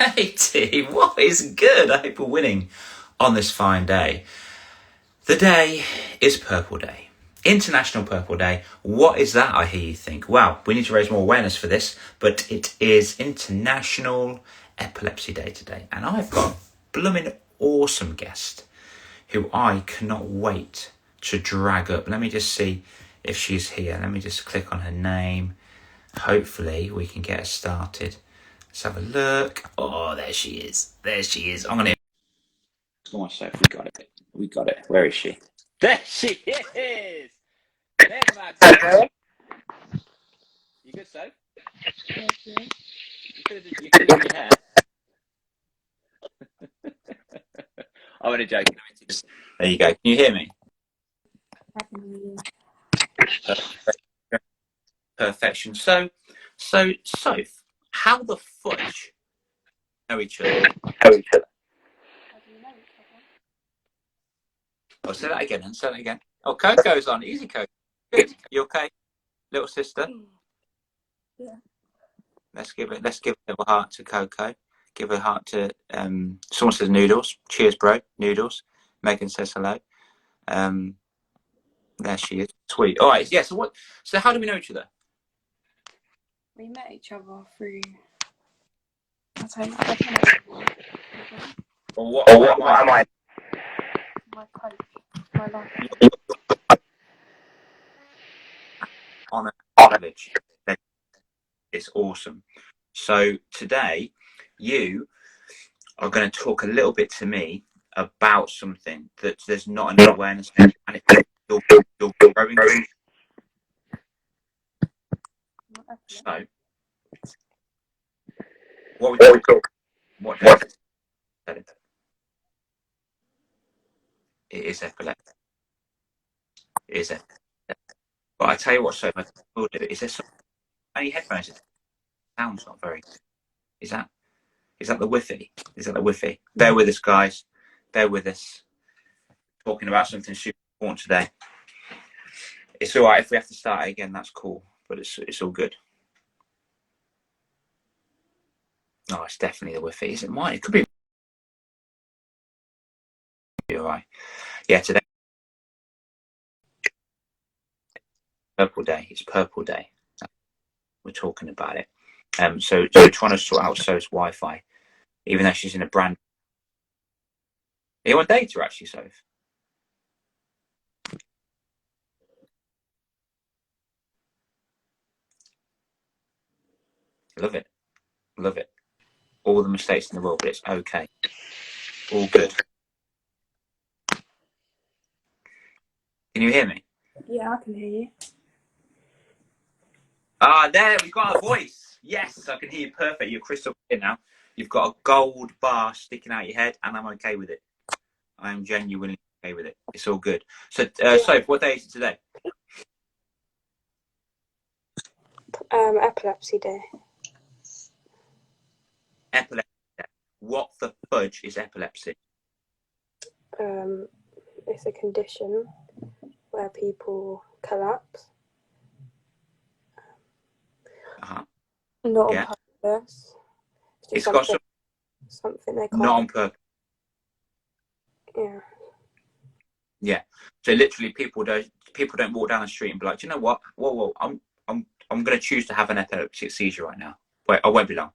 Hey team, what is good? I hope we're winning on this fine day. The day is Purple Day. International Purple Day. What is that, I hear you think? Wow, we need to raise more awareness for this, but it is International Epilepsy Day today. And I've got a blooming awesome guest who I cannot wait to drag up. Let me just see if she's here. Let me just click on her name. Hopefully we can get her started. Let's have a look. Oh, there she is. There she is. I'm going to... Come on, Soph. We got it. We got it. Where is she? There she is. There's my Soph. You good, Soph? Yeah. You could have done your hair. I'm only joking. There you go. Can you hear me? I can hear you. Perfection. So, Soph, how the fudge know each other? How do you know each other? Oh, say that again. And say that again. Oh, Coco's on. Easy, Coco. Good. You okay, little sister? Yeah. Let's give a little heart to Coco. Give a heart to someone says noodles. Cheers, bro. Noodles. Megan says hello. There she is. Sweet. All right. Yeah. So how do we know each other? We met each other through. I don't know. Or what am I? My coach. My life. On a village. It's awesome. So today, you are going to talk a little bit to me about something that there's not enough awareness in, and you're growing. So, what we talk? What it is epilepsy. It is epilepsy. But I tell you what, so I will do. Is there any headphones? It sounds not very. Is that the Wi-Fi? Is that the Wi-Fi? Bear with us, guys. Bear with us. Talking about something super important today. It's all right if we have to start again. That's cool, but it's all good. No, it's definitely the Wi-Fi. Is it mine? It could be all right. Yeah, today Purple Day. It's Purple Day. We're talking about it. So we're trying to sort out Soph's Wi-Fi, even though she's in a brand. Are you on data actually, Soph? Love it. Love it. All the mistakes in the world, but it's okay. All good. Can you hear me? Yeah, I can hear you. Ah, there, we've got a voice. Yes, I can hear you perfect. You're crystal clear now. You've got a gold bar sticking out your head, and I'm okay with it. I'm genuinely okay with it. It's all good. So, Soph, what day is it today? Epilepsy Day. Epilepsy. What the fudge is epilepsy? It's a condition where people collapse. Not on purpose. It's got something they can't. Not on purpose. Yeah. Yeah. So literally, people don't walk down the street and be like, do you know what? Whoa, I'm going to choose to have an epileptic seizure right now. Wait, I won't be long.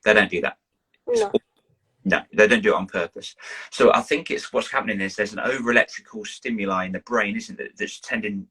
They don't do that. No, they don't do it on purpose. So I think it's what's happening is there's an over electrical stimuli in the brain, isn't it? That's sending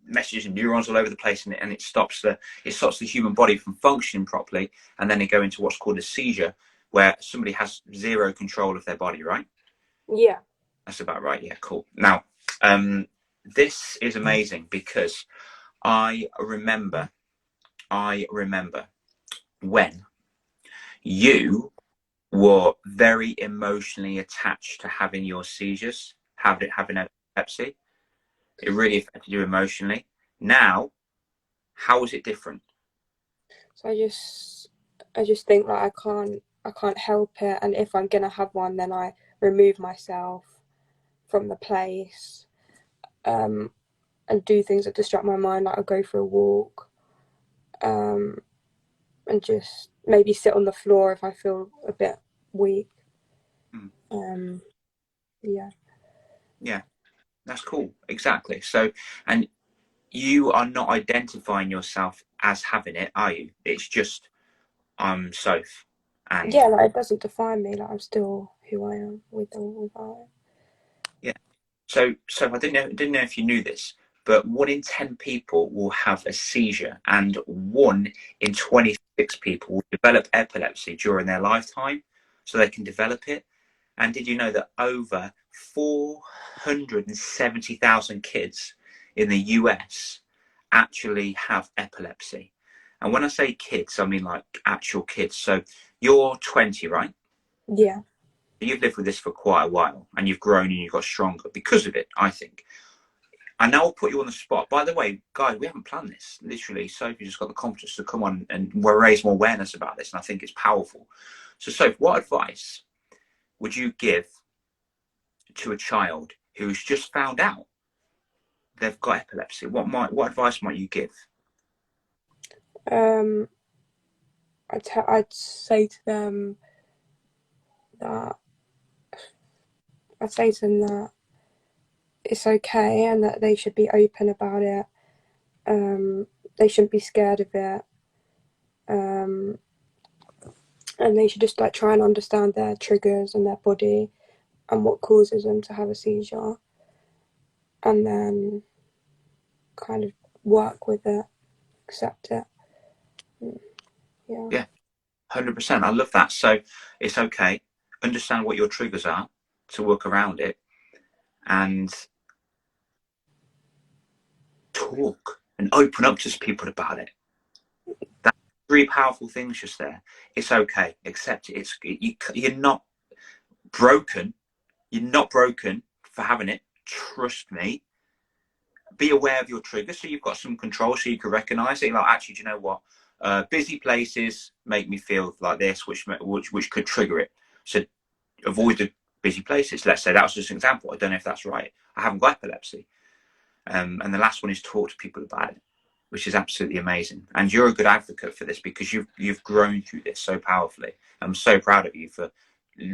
messages and neurons all over the place, and it stops the human body from functioning properly, and then they go into what's called a seizure, where somebody has zero control of their body, right? Yeah. That's about right. Yeah, cool. Now, this is amazing because I remember when you were very emotionally attached to having your seizures, having epilepsy. It really affected you emotionally. Now, how is it different? So I just think that I can't help it, and if I'm gonna have one, then I remove myself from the place, and do things that distract my mind, like I'll go for a walk, and just maybe sit on the floor if I feel a bit weak. Mm. Yeah. Yeah, that's cool. Exactly. So, and you are not identifying yourself as having it, are you? It's just I'm Soph, and Yeah, like it doesn't define me. Like I'm still who I am with or without it. yeah. So I didn't know if you knew this, but 1 in 10 people will have a seizure, and 1 in 26 people will develop epilepsy during their lifetime, so they can develop it. And did you know that over 470,000 kids in the US actually have epilepsy? And when I say kids, I mean like actual kids. So you're 20, right? Yeah. You've lived with this for quite a while, and you've grown and you've got stronger because of it, I think. And now I'll put you on the spot. By the way, guys, we haven't planned this. Literally, Sophie just got the confidence to come on and raise more awareness about this, and I think it's powerful. So, Sophie, what advice would you give to a child who's just found out they've got epilepsy? What advice might you give? Um, I'd say to them that I'd say to them that it's okay and that they should be open about it. They shouldn't be scared of it. Um, and they should just like try and understand their triggers and their body and what causes them to have a seizure, and then kind of work with it, accept it. Yeah. 100%. I love that. So it's okay. Understand what your triggers are to work around it, and talk and open up to people about it. That's 3 powerful things just there. It's okay. Accept it. You're not broken. You're not broken for having it. Trust me. Be aware of your triggers so you've got some control, so you can recognize it. Like, actually, do you know what? Busy places make me feel like this, which could trigger it. So avoid the busy places. Let's say that was just an example. I don't know if that's right. I haven't got epilepsy. And the last one is talk to people about it, which is absolutely amazing. And you're a good advocate for this because you've grown through this so powerfully. I'm so proud of you for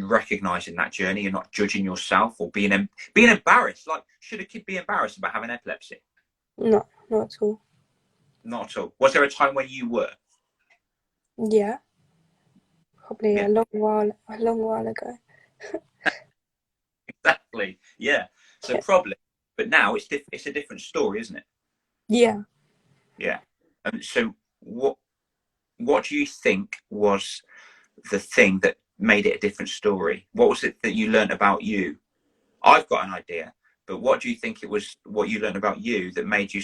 recognizing that journey and not judging yourself or being embarrassed. Like, should a kid be embarrassed about having epilepsy? No, not at all. Not at all. Was there a time when you were? Yeah, probably Yeah, a long while ago. exactly. Yeah. So probably, but now it's a different story, isn't it? Yeah. Yeah. So what do you think was the thing that made it a different story? What was it that you learned about you? I've got an idea, but what do you think it was? What you learned about you that made you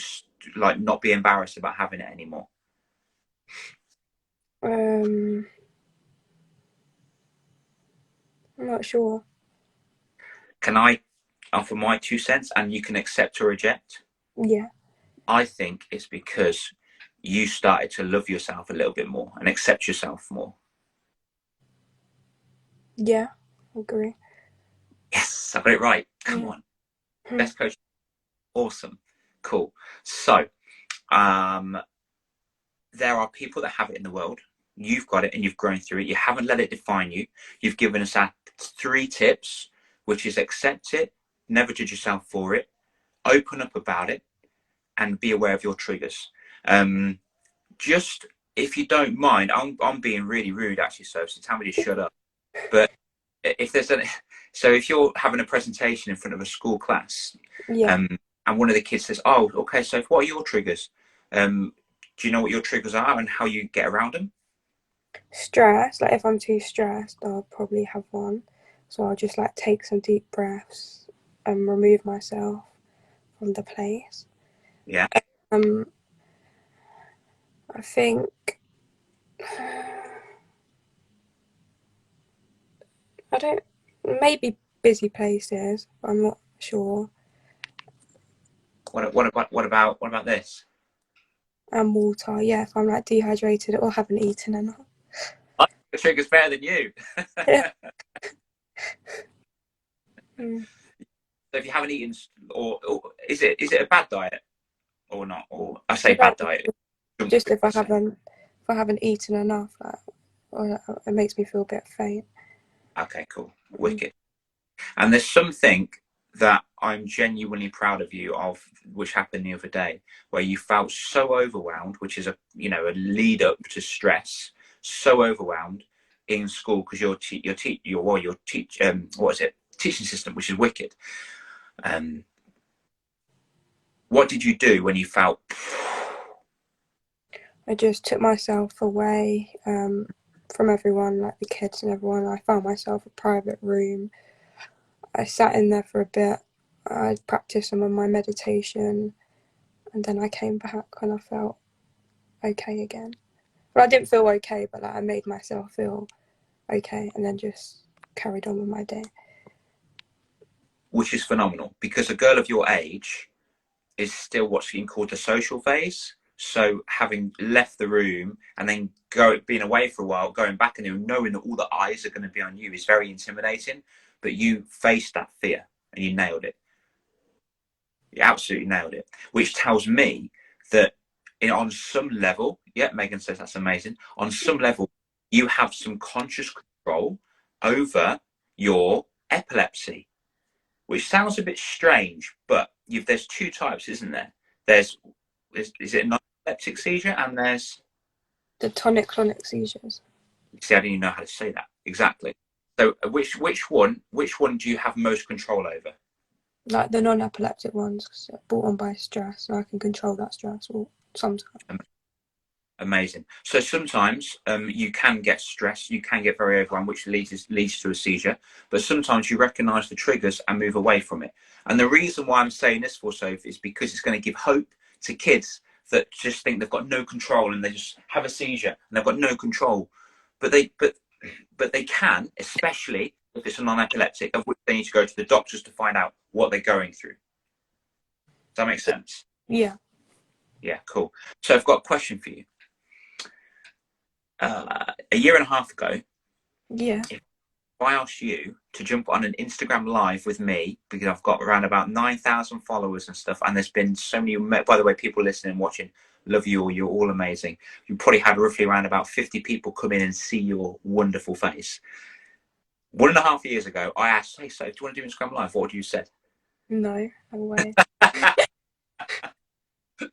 like not be embarrassed about having it anymore? I'm not sure. Can I offer my 2 cents and you can accept or reject? Yeah. I think it's because you started to love yourself a little bit more and accept yourself more. Yeah. I agree. Yes, I got it right. Come Yeah. on, best coach. Awesome, cool. So, um, there are people that have it in the world. You've got it and you've grown through it. You haven't let it define you. You've given us our 3 tips, which is accept it, never judge yourself for it, open up about it, and be aware of your triggers. Just if you don't mind, I'm being really rude actually, so tell me to shut up. But if there's so if you're having a presentation in front of a school class, Yeah. and one of the kids says, "Oh, okay, so what are your triggers? Do you know what your triggers are and how you get around them?" Stress. Like if I'm too stressed, I'll probably have one. So I'll just like take some deep breaths and remove myself from the place. Yeah. Um, I think I don't. Maybe busy places. I'm not sure. What about this? And water. Yeah, if I'm like dehydrated or haven't eaten enough. I think the trigger's better than you. Yeah. Mm. So if you haven't eaten, or is it a bad diet or not? Or I say No, bad diet, junk just food, if I let's say. haven't I haven't eaten enough, or it makes me feel a bit faint. Okay, cool. Wicked. And there's something that I'm genuinely proud of you of, which happened the other day, where you felt so overwhelmed, which is a lead up to stress, so overwhelmed in school because your teaching assistant, which is wicked. What did you do when you felt? I just took myself away from everyone, like the kids and everyone. I found myself a private room. I sat in there for a bit. I practiced some of my meditation, and then I came back and I felt okay again. Well, I didn't feel okay, but like, I made myself feel okay, and then just carried on with my day. Which is phenomenal, because a girl of your age is still what's being called the social phase. So having left the room and then being away for a while, going back and knowing that all the eyes are going to be on you is very intimidating. But you faced that fear and you nailed it. You absolutely nailed it. Which tells me that on some level, yeah, Megan says that's amazing. On some level, you have some conscious control over your epilepsy, which sounds a bit strange, but there's two types, isn't there? Is it a non-epileptic seizure, and there's the tonic-clonic seizures. See, I didn't even know how to say that exactly. So, which one do you have most control over? Like the non-epileptic ones, cause they're brought on by stress, and I can control that stress. Or sometimes. Amazing. So sometimes you can get stressed, you can get very overwhelmed, which leads to a seizure. But sometimes you recognise the triggers and move away from it. And the reason why I'm saying this for Sophie is because it's going to give hope to kids that just think they've got no control and they just have a seizure and they've got no control. But they can, especially if it's a non-epileptic, of which they need to go to the doctors to find out what they're going through. Does that make sense? Yeah. Yeah, cool. So I've got a question for you. A year and a half ago, yeah, if I asked you to jump on an Instagram live with me, because I've got around about 9,000 followers and stuff, and there's been so many, by the way, people listening and watching, love you all, you're all amazing. You probably had roughly around about 50 people come in and see your wonderful face. 1.5 years ago, I asked, hey, so do you want to do Instagram live? What would you said? No way.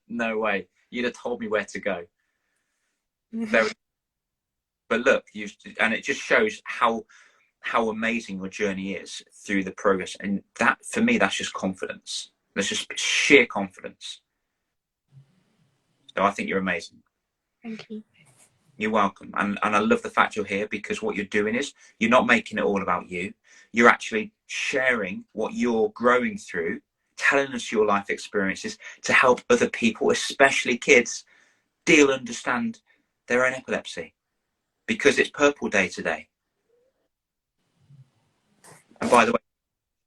No way. You'd have told me where to go. Very. But look, and it just shows how amazing your journey is through the progress, and that for me, that's just confidence. That's just sheer confidence. So I think you're amazing. Thank you. You're welcome. And I love the fact you're here, because what you're doing is you're not making it all about you. You're actually sharing what you're growing through, telling us your life experiences to help other people, especially kids, understand their own epilepsy, because it's Purple Day today. And by the way,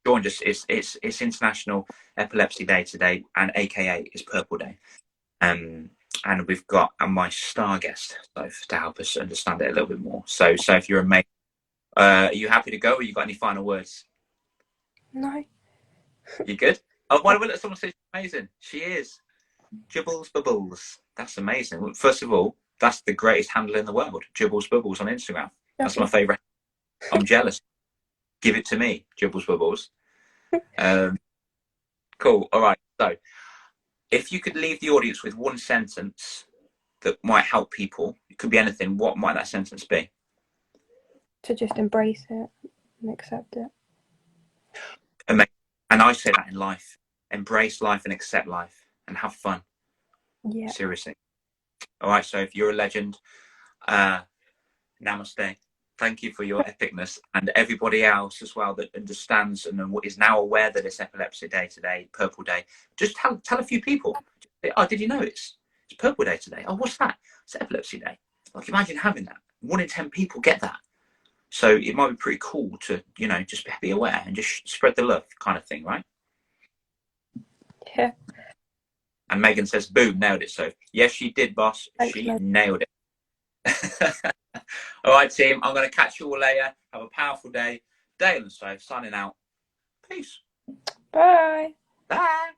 joined us, it's International Epilepsy Day today, and AKA is Purple Day. And we've got my star guest, so to help us understand it a little bit more. So if you're amazing, are you happy to go, or you got any final words? No. You good? Oh, why don't we let someone say she's amazing? She is. Jibbles Bubbles. That's amazing. First of all, that's the greatest handle in the world. Jibbles Bubbles on Instagram. That's my favourite. I'm jealous. Give it to me, Jibbles Bubbles. Cool. All right. So, if you could leave the audience with one sentence that might help people, it could be anything, what might that sentence be? To just embrace it and accept it. Amazing. And I say that in life. Embrace life and accept life and have fun. Yeah. Seriously. All right. So if you're a legend, namaste. Thank you for your epicness, and everybody else as well that understands and is now aware that it's Epilepsy Day today, Purple Day. Just tell a few people. Oh, did you know it's Purple Day today? Oh, what's that? It's Epilepsy Day. Like, imagine having that. 1 in 10 people get that. So it might be pretty cool to, just be aware and just spread the love, kind of thing, right? Yeah. And Megan says, boom, nailed it. So yes, she did, boss. Thanks, she Megan. nailed it. All right, team. I'm going to catch you all later. Have a powerful day. Dale and Stove signing out. Peace. Bye. Bye.